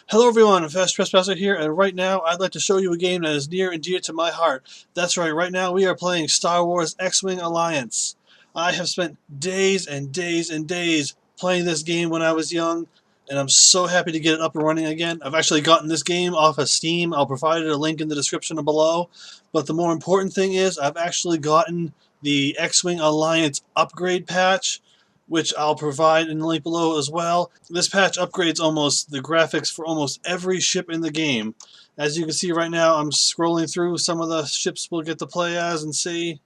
Hello everyone, FastTrespasser here, and right now I'd like to show you a game that is near and dear to my heart. That's right now we are playing Star Wars Xwing Alliance. I have spent days and days and days playing this game when I was young, and I'm so happy to get it up and running again. I've actually gotten this game off of Steam. I'll provide a link in the description below. But the more important thing is I've actually gotten the Xwing Alliance upgrade patch, which I'll provide in the link below as well. This patch upgrades almost the graphics for almost every ship in the game. As you can see right now, I'm scrolling through some of the ships we'll get to play as and see.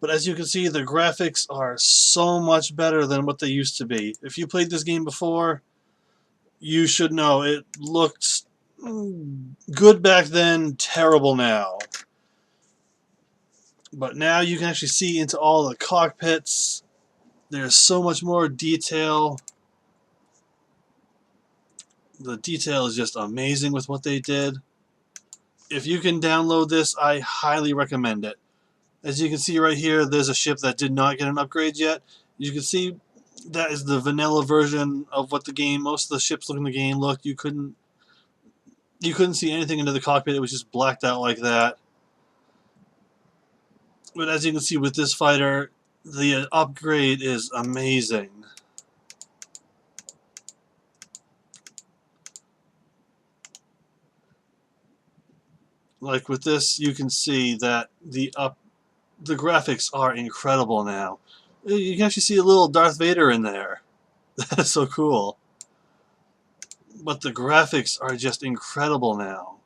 But as you can see, the graphics are so much better than what they used to be. If you played this game before, you should know it looked good back then, terrible now. But now you can actually see into all the cockpits. There's so much more detail. The detail is just amazing with what they did. If you can download this, I highly recommend it. As you can see right here, there's a ship that did not get an upgrade yet. You can see that is the vanilla version of what the game, most of the ships look in the game looked. You couldn't see anything into the cockpit. It was just blacked out like that. But as you can see with this fighter, the upgrade is amazing. Like with this, you can see that the graphics are incredible now. You can actually see a little Darth Vader in there. That's so cool. But the graphics are just incredible now.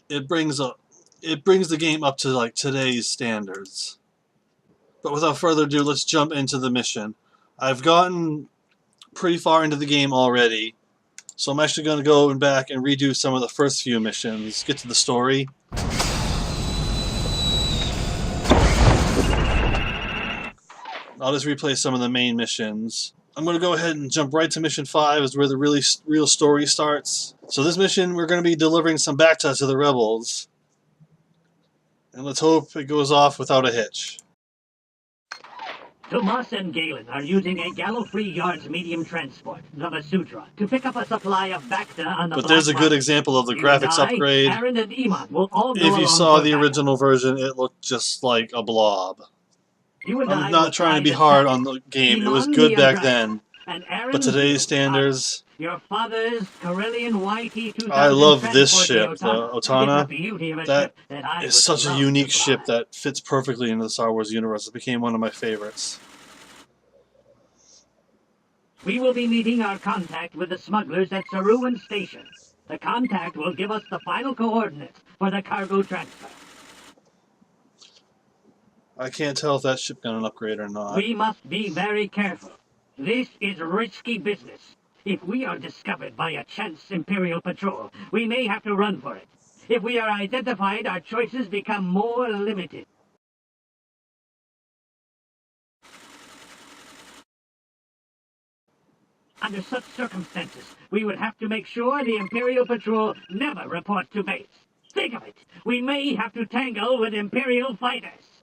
It brings the game up to like today's standards. But without further ado, let's jump into the mission. I've gotten pretty far into the game already, so I'm actually going to go back and redo some of the first few missions, get to the story. I'll just replay some of the main missions. I'm going to go ahead and jump right to mission 5, is where the real story starts. So this mission, we're going to be delivering some Bacta to the rebels. And let's hope it goes off without a hitch. Tomas and Galen are using a Gallifrey Yard's medium transport, the Vasudra, to pick up a supply of Bacta on the But there's a good example of the graphics upgrade. Aaron and Iman will all go if you saw the Bacta. original version, it looked just like a blob. I'm not trying to be the hard on the game. It was good back then. But today's standards... Your father's Corellian YT-2000 I love this transport ship, the Otana. That I is would such a love unique to ship fly. that fits perfectly into the Star Wars universe. It became one of my favorites. We will be meeting our contact with the smugglers at Saruman Station. The contact will give us the final coordinates for the cargo transfer. I can't tell if that ship got an upgrade or not. We must be very careful. This is risky business. If we are discovered by a chance Imperial patrol, we may have to run for it. If we are identified, our choices become more limited. Under such circumstances, we would have to make sure the Imperial patrol never report to base. Think of it! We may have to tangle with Imperial fighters.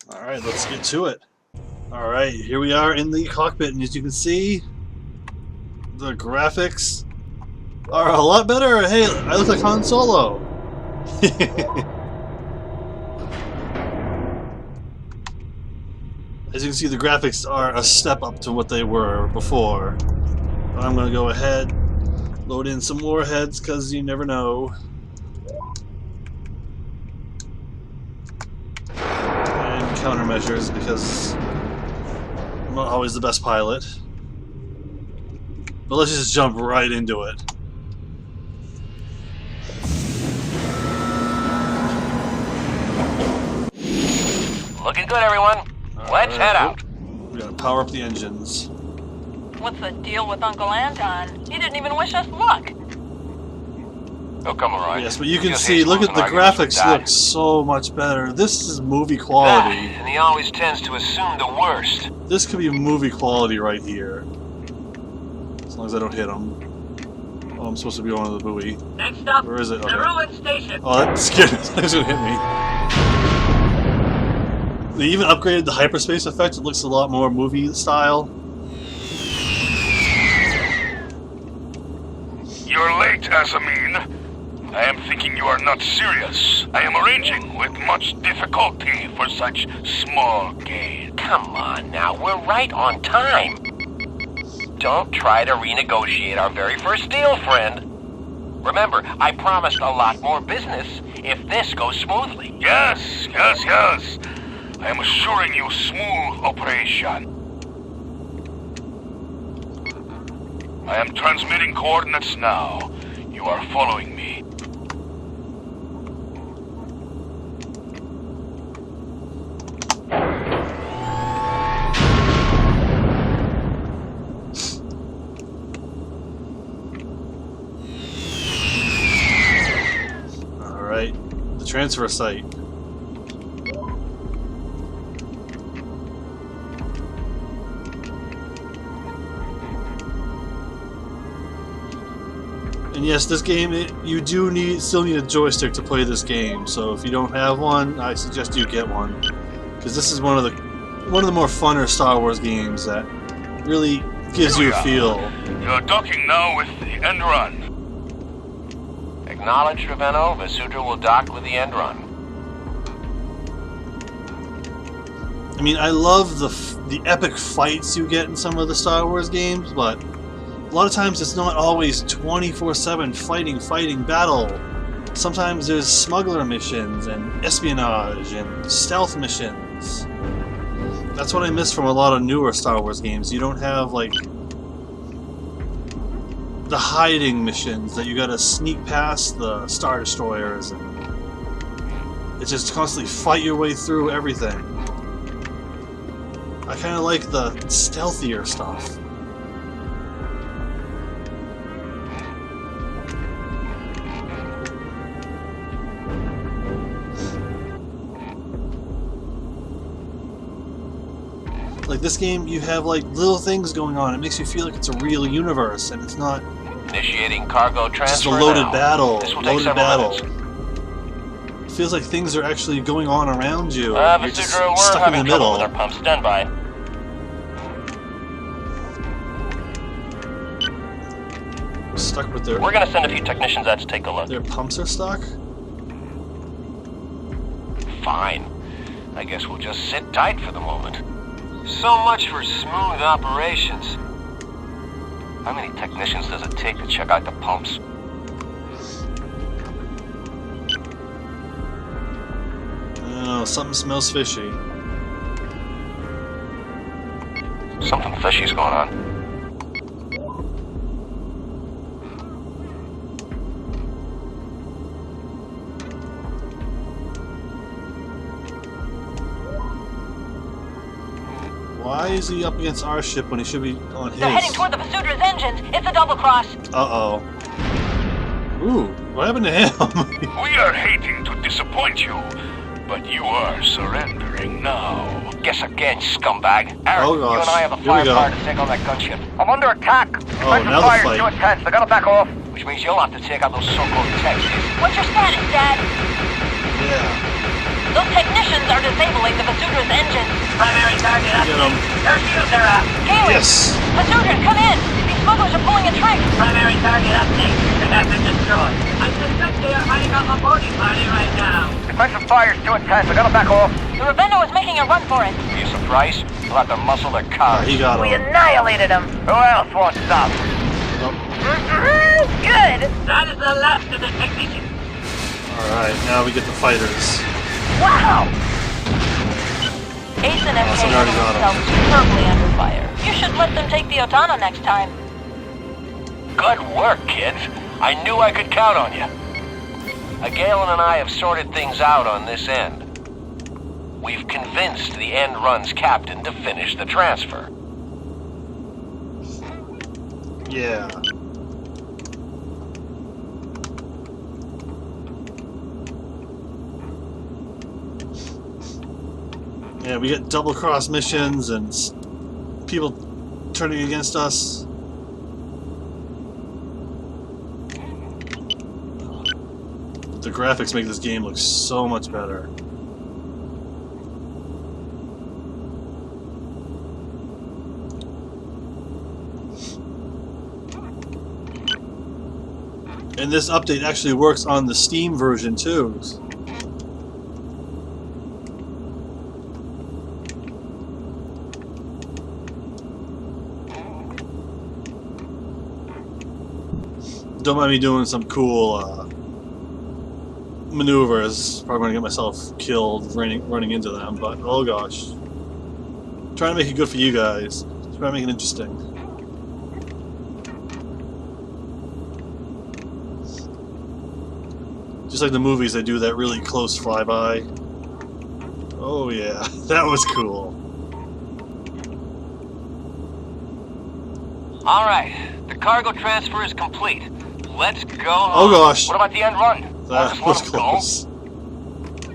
Alright, let's get to it. Alright, here we are in the cockpit, and as you can see, the graphics are a lot better. Hey, I look like Han Solo. As you can see, the graphics are a step up to what they were before. But I'm going to go ahead, load in some more heads, because you never know. And countermeasures, because I'm not always the best pilot. But let's just jump right into it. Looking good, everyone. Let's head out. We gotta power up the engines. What's the deal with Uncle Anton? He didn't even wish us luck. They'll come alright. Yes, but you can see, look at the graphics look so much better. This is movie quality. And he always tends to assume the worst. This could be movie quality right here. As long as I don't hit him. Oh, I'm supposed to be going to the buoy. Next up, Where is it? Okay. Saruman Station. Oh, that scared me. That was gonna hit me. They even upgraded the hyperspace effect. It looks a lot more movie style. You're late, Asamine. I am thinking you are not serious. I am arranging with much difficulty for such small gain. Come on now, we're right on time. Don't try to renegotiate our very first deal, friend. Remember, I promised a lot more business if this goes smoothly. Yes. I am assuring you smooth operation. I am transmitting coordinates now. You are following me. Alright, the transfer site. And yes, this game, you do still need a joystick to play this game. So if you don't have one, I suggest you get one, because this is one of the more funner Star Wars games that really gives you a feel. You're docking now with the end run. Acknowledged, Ravenno. Vasudra will dock with the end run. I mean, I love the epic fights you get in some of the Star Wars games, but a lot of times it's not always 24/7 fighting, battle. Sometimes there's smuggler missions and espionage and stealth missions. That's what I miss from a lot of newer Star Wars games. You don't have, like, the hiding missions that you gotta sneak past the Star Destroyers, and it's just constantly fight your way through everything. I kinda like the stealthier stuff. Like this game, you have like little things going on. It makes you feel like it's a real universe, and it's not Initiating cargo transfer just a loaded now. battle. This will take several minutes. It feels like things are actually going on around you. You're just Vasudra, we're stuck in the having trouble with middle. our pumps. Stand by. Stuck with their We're gonna send a few technicians out to take a look. their pumps are stuck. Fine. I guess we'll just sit tight for the moment. So much for smooth operations. How many technicians does it take to check out the pumps? Oh, something smells fishy. Something fishy's going on. Why is he up against our ship when he should be on his? They're heading toward the Vasudra's engines. It's a double cross. Uh-oh. Ooh, what happened to him? We are hating to disappoint you, but you are surrendering now. Guess again, scumbag. Aaron, Oh, gosh. you and I have the Here we go. firepower to take on that gunship. I'm under attack. Oh, now the fight. Too intense. They gotta back off. Which means you'll have to take out those so-called techs. What's your status, Dad? Yeah. Those technicians are disabling the Vasudra's engines. Primary target up. Get him. Their shields are up. Galen! Yes. Vasudra, come in! These smugglers are pulling a trick! Primary target update. They have been destroyed. I suspect they are hiding out a boarding party right now. Defensive fire's too intense. They gotta back off. The Ravenno is making a run for it. Are you surprised? They'll have to muscle their cars. He got We him. annihilated them. Who else wants some? Good! That is the last of the technicians. Alright, now we get the fighters. Wow! Ace and Awesome, FK already handle got 'em. themselves superbly under fire. You should let them take the Otana next time. Good work, kids. I knew I could count on you. Galen and I have sorted things out on this end. We've convinced the end run's captain to finish the transfer. Yeah. Yeah, we get double cross missions and people turning against us. The graphics make this game look so much better. And this update actually works on the Steam version too. Don't mind me doing some cool maneuvers. Probably gonna get myself killed running into them, but oh gosh. Trying to make it good for you guys. Trying to make it interesting. Just like the movies, they do that really close flyby. Oh yeah, that was cool. Alright, the cargo transfer is complete. Let's go home. Oh gosh. What about the end run? That was close.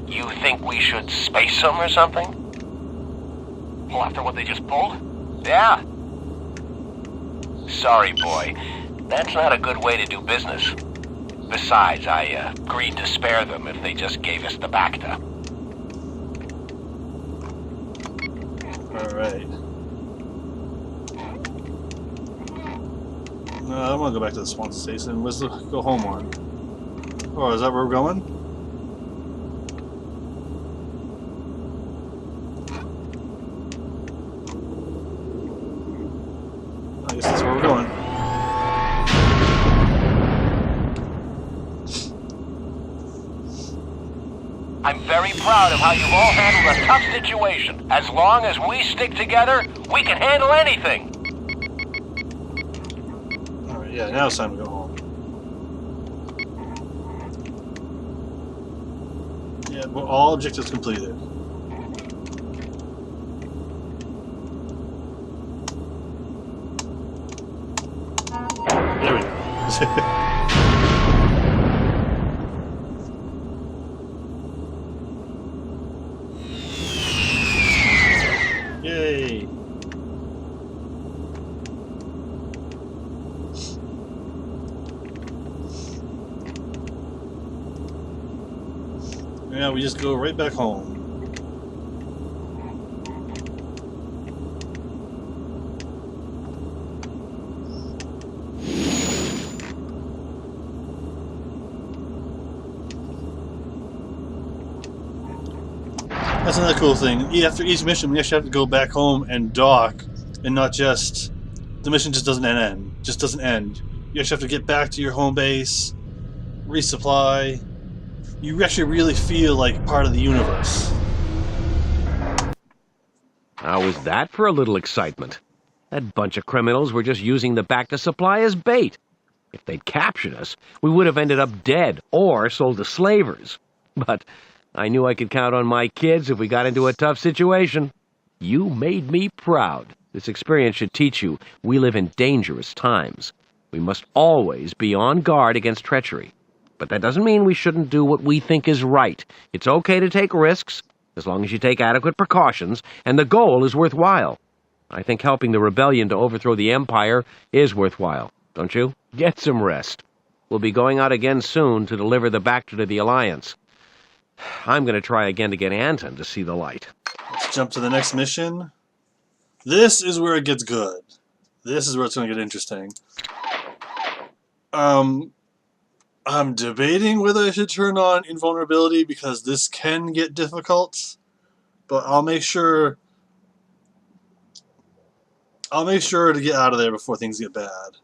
You think we should space them or something? Well, after what they just pulled? Yeah. Sorry, boy. That's not a good way to do business. Besides, I agreed to spare them if they just gave us the Bacta. Alright. No, I don't want to go back to the Swanson Station. Let's go home one. Oh, is that where we're going? I guess that's where we're going. I'm very proud of how you've all handled a tough situation. As long as we stick together, we can handle anything. Alright, yeah, now it's time to go home. Yeah, well, all objectives completed. There we go. Yay! Yeah, we just go right back home. That's another cool thing. After each mission, we actually have to go back home and dock, and not just the mission just doesn't end. Just doesn't end. You actually have to get back to your home base, resupply. You actually really feel like part of the universe. How was that for a little excitement? That bunch of criminals were just using the Bacta supply as bait. If they'd captured us, we would have ended up dead or sold to slavers. But I knew I could count on my kids if we got into a tough situation. You made me proud. This experience should teach you we live in dangerous times. We must always be on guard against treachery. But that doesn't mean we shouldn't do what we think is right. It's okay to take risks, as long as you take adequate precautions, and the goal is worthwhile. I think helping the rebellion to overthrow the Empire is worthwhile, don't you? Get some rest. We'll be going out again soon to deliver the Bacta to the Alliance. I'm going to try again to get Anton to see the light. Let's jump to the next mission. This is where it gets good. This is where it's going to get interesting. I'm debating whether I should turn on invulnerability because this can get difficult, but I'll make sure to get out of there before things get bad.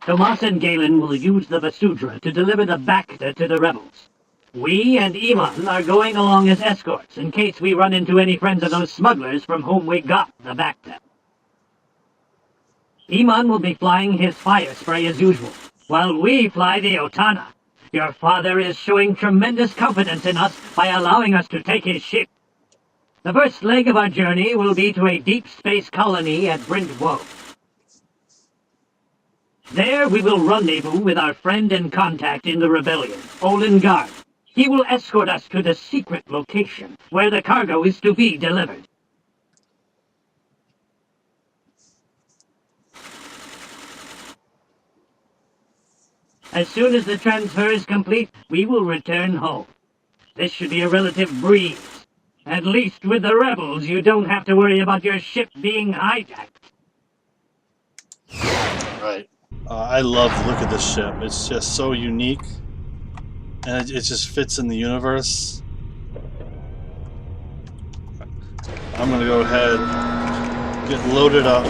Tomas and Galen will use the Vasudra to deliver the Bacta to the rebels. We and Iman are going along as escorts in case we run into any friends of those smugglers from whom we got the Bacta. Iman will be flying his fire spray as usual, while we fly the Otana. Your father is showing tremendous confidence in us by allowing us to take his ship. The first leg of our journey will be to a deep space colony at Brintwoe. There we will rendezvous with our friend and contact in the rebellion, Olin Guard. He will escort us to the secret location where the cargo is to be delivered. As soon as the transfer is complete, we will return home. This should be a relative breeze. At least with the rebels, you don't have to worry about your ship being hijacked. Right. I love the look of this ship. It's just so unique, and it just fits in the universe. I'm gonna go ahead, get loaded up.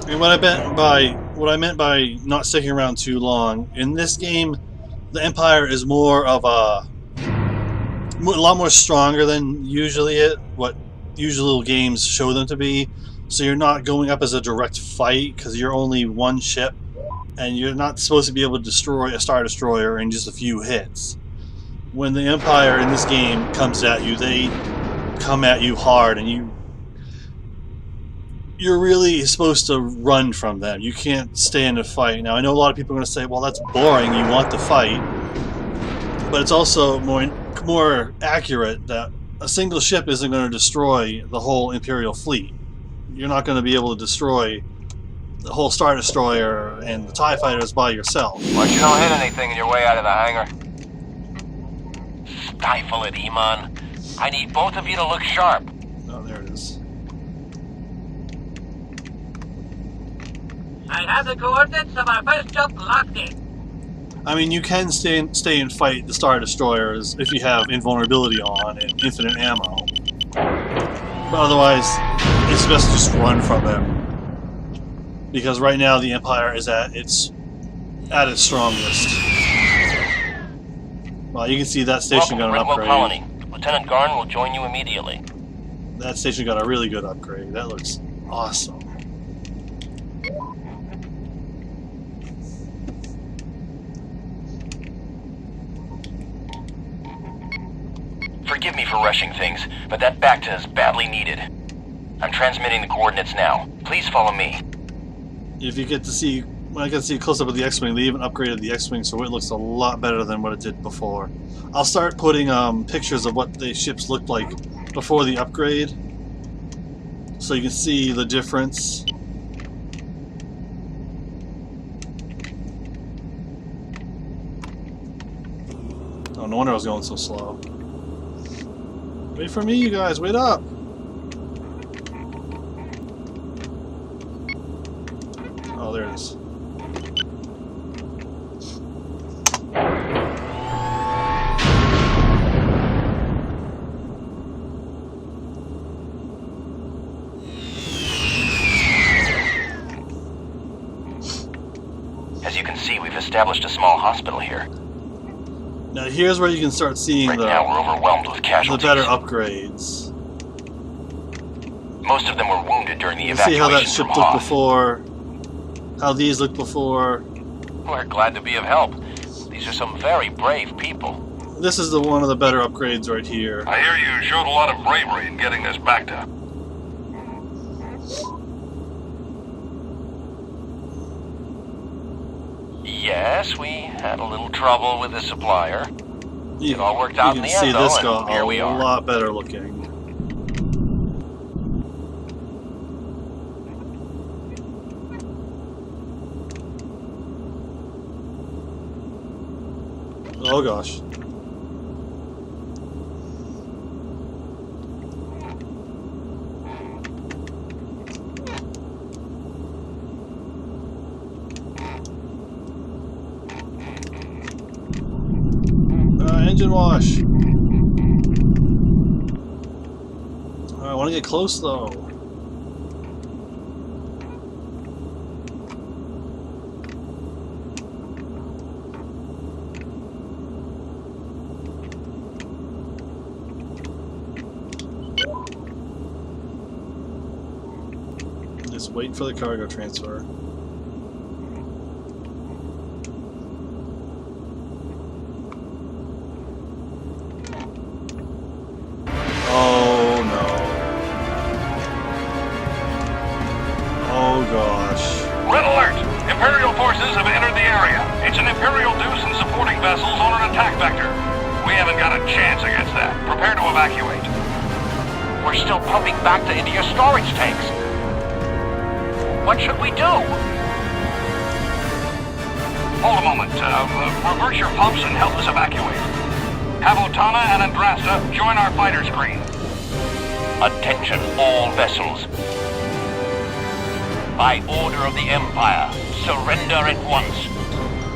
And what I meant by not sticking around too long in this game, the Empire is more of a lot more stronger than what usual games show them to be. So you're not going up as a direct fight because you're only one ship, and you're not supposed to be able to destroy a Star Destroyer in just a few hits. When the Empire in this game comes at you, they come at you hard, and you're really supposed to run from them. You can't stay in a fight. Now, I know a lot of people are going to say, well, that's boring, you want to fight. But it's also more accurate that a single ship isn't going to destroy the whole Imperial fleet. You're not going to be able to destroy the whole Star Destroyer and the TIE Fighters by yourself. Watch you don't hit anything on your way out of the hangar. Stifle it, Iman. I need both of you to look sharp. Oh, there it is. I have the coordinates of our first jump locked in. I mean, you can stay and fight the Star Destroyers if you have invulnerability on and infinite ammo. But otherwise, it's best to just run from them. Because right now the Empire is at its strongest. Well, you can see that station got an upgrade. Colony. Lieutenant Garn will join you immediately. That station got a really good upgrade. That looks awesome. Forgive me for rushing things, but that Bacta is badly needed. I'm transmitting the coordinates now. Please follow me. If you get to see, when I get to see a close-up of the X-Wing, they even upgraded the X-Wing so it looks a lot better than what it did before. I'll start putting pictures of what the ships looked like before the upgrade, so you can see the difference. Oh, no wonder I was going so slow. Wait for me, you guys. Wait up. Oh, there it is. As you can see, we've established a small hospital here. Now here's where you can start seeing now we're overwhelmed with casualties. the better upgrades. Most of them were wounded during the You evacuation see how that ship from looked Hoth. before, how these looked before. We're glad to be of help. These are some very brave people. This is one of the better upgrades right here. I hear you showed a lot of bravery in getting this back to. Yes, we had a little trouble with the supplier. You, It all worked out you in can the see end, this though, got and here a we are. lot better looking. Oh gosh. Engine wash. I want to get close though. Just wait for the cargo transfer. Oh no. Oh gosh. Red alert! Imperial forces have entered the area. It's an Imperial Deuce and supporting vessels on an attack vector. We haven't got a chance against that. Prepare to evacuate. We're still pumping Bacta into your storage tanks. What should we do? Hold a moment. Reverse your pumps and help us evacuate. Have Otana and Andrasta join our fighter screen. Attention all vessels. By order of the Empire, surrender at once.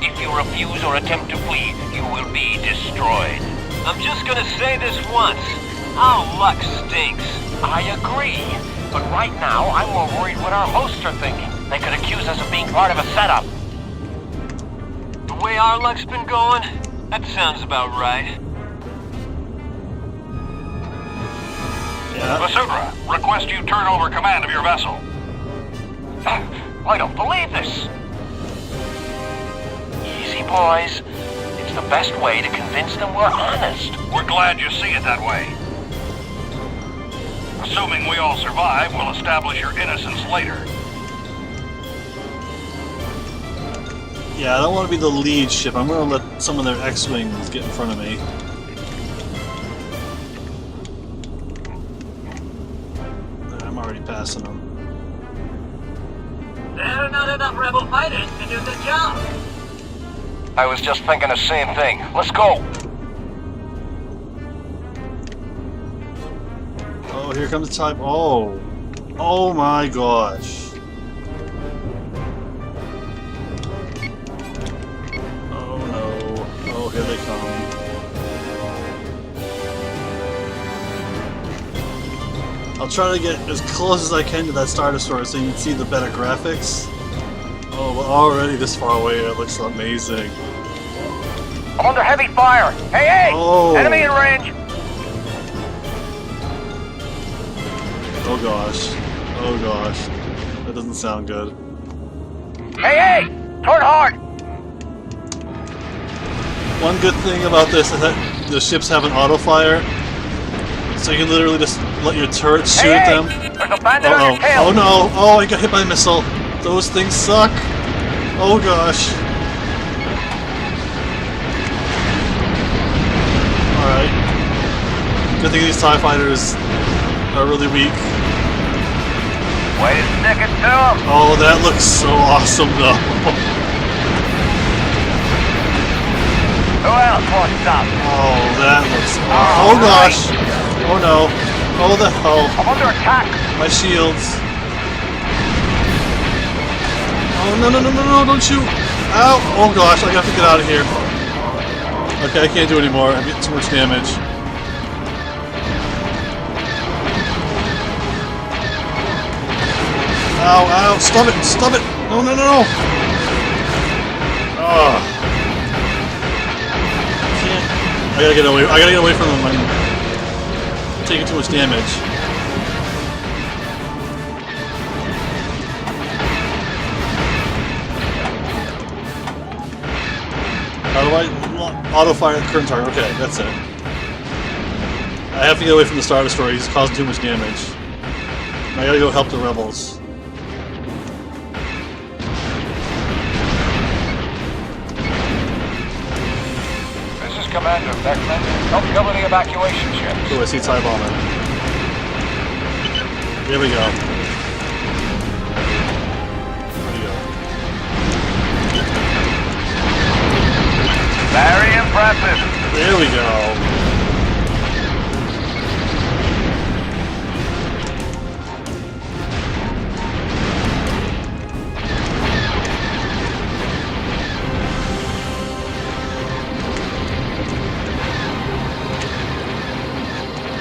If you refuse or attempt to flee, you will be destroyed. I'm just gonna say this once. Our luck stinks. I agree. But right now, I'm more worried what our hosts are thinking. They could accuse us of being part of a setup. The way our luck's been going, that sounds about right. Yeah. Vasudra, request you turn over command of your vessel. I don't believe this. Easy, boys. It's the best way to convince them we're honest. We're glad you see it that way. Assuming we all survive, we'll establish your innocence later. Yeah, I don't want to be the lead ship. I'm going to let some of their X-Wings get in front of me. I'm already passing them. There are not enough rebel fighters to do the job. I was just thinking the same thing. Let's go. Oh, here comes the type. Oh. Oh my gosh. Oh no. Oh, here they come. I'll try to get as close as I can to that Star Destroyer so you can see the better graphics. Oh, but already this far away it looks amazing. I'm under heavy fire. Hey, hey! Oh. Enemy in range. Oh gosh. Oh gosh. That doesn't sound good. Hey, hey! Turn hard. One good thing about this is that the ships have an auto fire, so you can literally just let your turrets shoot at them. There's a bandit on your tail. Oh no! Oh, I got hit by a missile. Those things suck. Oh gosh. Alright. Good thing these TIE fighters are really weak. Way to stick it to him. Oh, that looks so awesome though. Who else wants up? Oh, that looks awesome. Oh gosh. Oh no. Oh the hell. I'm under attack. My shields. Oh no no no no no! Don't shoot! Ow! Oh gosh! I have to get out of here. Okay, I can't do it anymore. I'm getting too much damage. Ow! Ow! Stop it! Stop it! No no no no! Oh. Can't. I gotta get away. I gotta get away from them. I'm taking too much damage. How do I auto-fire the current target? Okay, that's it. I have to get away from the Star Destroyer, he's causing too much damage. I gotta go help the rebels. This is Commander Beckman. Help cover the evacuation ships. Oh, I see TIE Bomber. Here we go. Very impressive. There we go.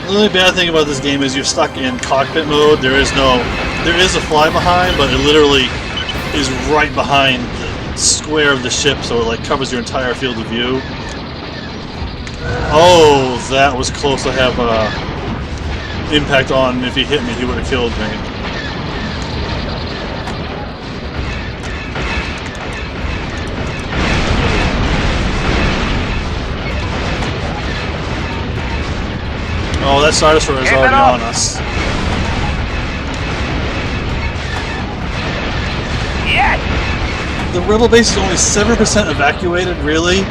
The only bad thing about this game is you're stuck in cockpit mode. There is a fly behind, but it literally is right behind the square of the ship, so it like covers your entire field of view. Oh, that was close to have impact on. If he hit me, he would have killed me. Oh, that Star Destroyer is already on us. Yes! The rebel base is only 7% evacuated, really?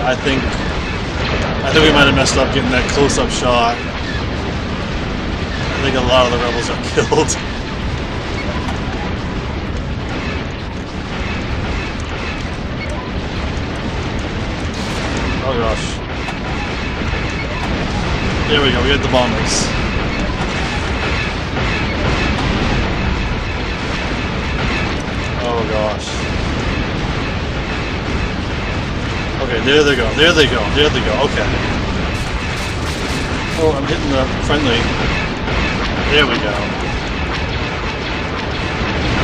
I think we might have messed up getting that close-up shot. I think a lot of the rebels are killed. Oh gosh. There we go, we had the bombers. Oh gosh. Okay, there they go, there they go, there they go, okay. Oh, I'm hitting the friendly. There we go.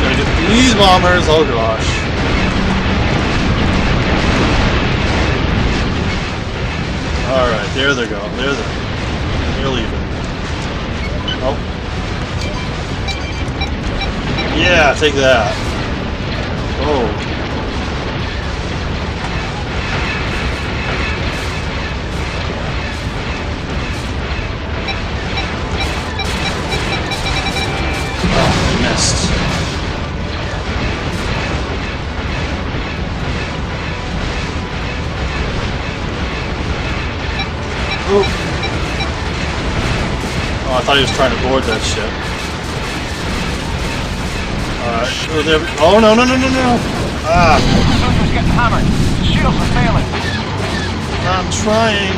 Gotta get these bombers, oh gosh. Alright, there they go, there they go. They're leaving. Oh. Yeah, take that. Oh. Oh, I missed. Oh. Oh, I thought he was trying to board that ship. Alright, oh no, no, no, no, no! Ah! Soldiers getting hammered. The shields are failing. I'm trying.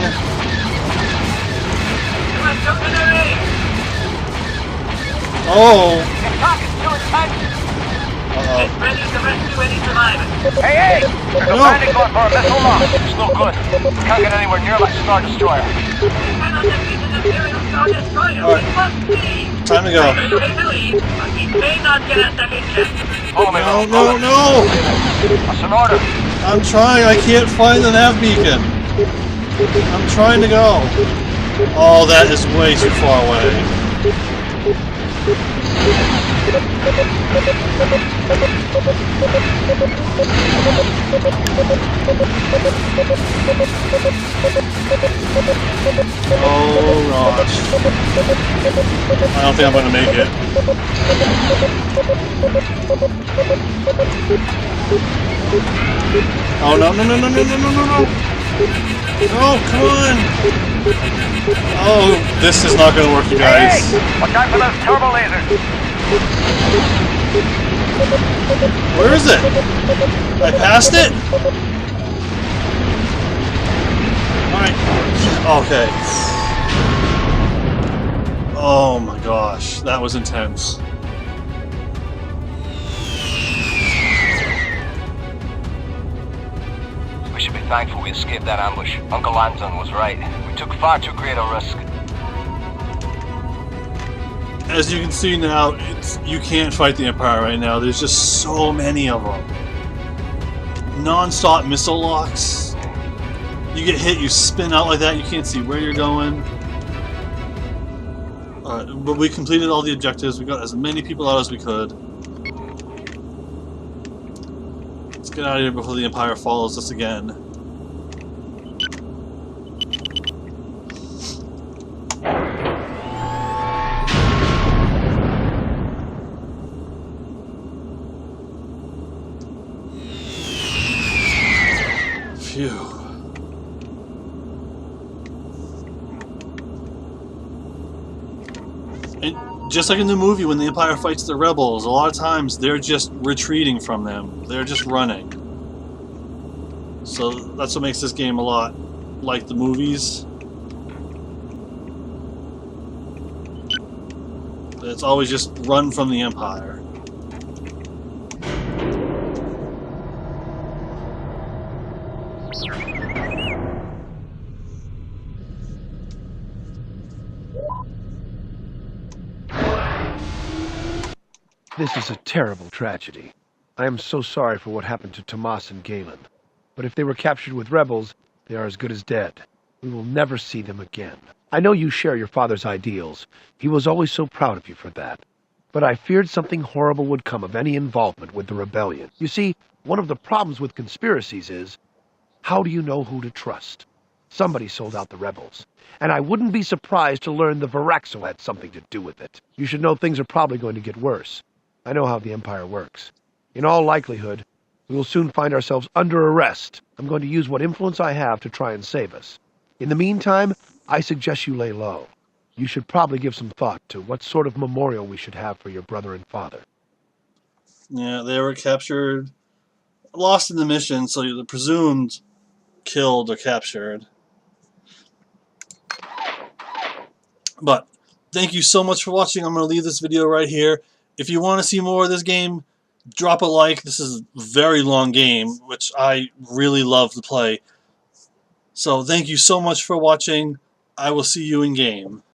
Come on, jump in the ring! Oh! The attack is too intense. Get ready to rescue any survivors. Hey, hey! There's a bandit going for a missile launch. It's no good. Can't get anywhere near that Star Destroyer. We cannot defeat an Imperial Star Destroyer. All right. We must leave. Time to go. I know you hate to leave, but we may not get a second chance. Follow me, No, Will. no, no! That's an order. I'm trying, I can't find the nav beacon. I'm trying to go. Oh, that is way too far away. Oh gosh. I don't think I'm gonna make it. Oh no, no, no, no, no, no, no, no, no! No, come on! Oh, this is not gonna work, you guys. Hey! Watch out for those turbo lasers. Where is it? I passed it? Alright. Okay. Oh my gosh, that was intense. We should be thankful we escaped that ambush. Uncle Anton was right. We took far too great a risk. As you can see now, you can't fight the Empire right now. There's just so many of them. Non-stop missile locks. You get hit, you spin out like that, you can't see where you're going. But we completed all the objectives. We got as many people out as we could. Let's get out of here before the Empire follows us again. Phew. And just like in the movie, when the Empire fights the rebels, a lot of times they're just retreating from them. They're just running. So that's what makes this game a lot like the movies. It's always just run from the Empire. This is a terrible tragedy. I am so sorry for what happened to Tomas and Galen. But if they were captured with rebels, they are as good as dead. We will never see them again. I know you share your father's ideals. He was always so proud of you for that. But I feared something horrible would come of any involvement with the rebellion. You see, one of the problems with conspiracies is, how do you know who to trust? Somebody sold out the rebels. And I wouldn't be surprised to learn the Viraxo had something to do with it. You should know things are probably going to get worse. I know how the Empire works. In all likelihood, we will soon find ourselves under arrest. I'm going to use what influence I have to try and save us. In the meantime, I suggest you lay low. You should probably give some thought to what sort of memorial we should have for your brother and father. Yeah, they were captured, lost in the mission, so they're presumed killed or captured. But thank you so much for watching. I'm going to leave this video right here. If you want to see more of this game, drop a like. This is a very long game, which I really love to play. So thank you so much for watching. I will see you in game.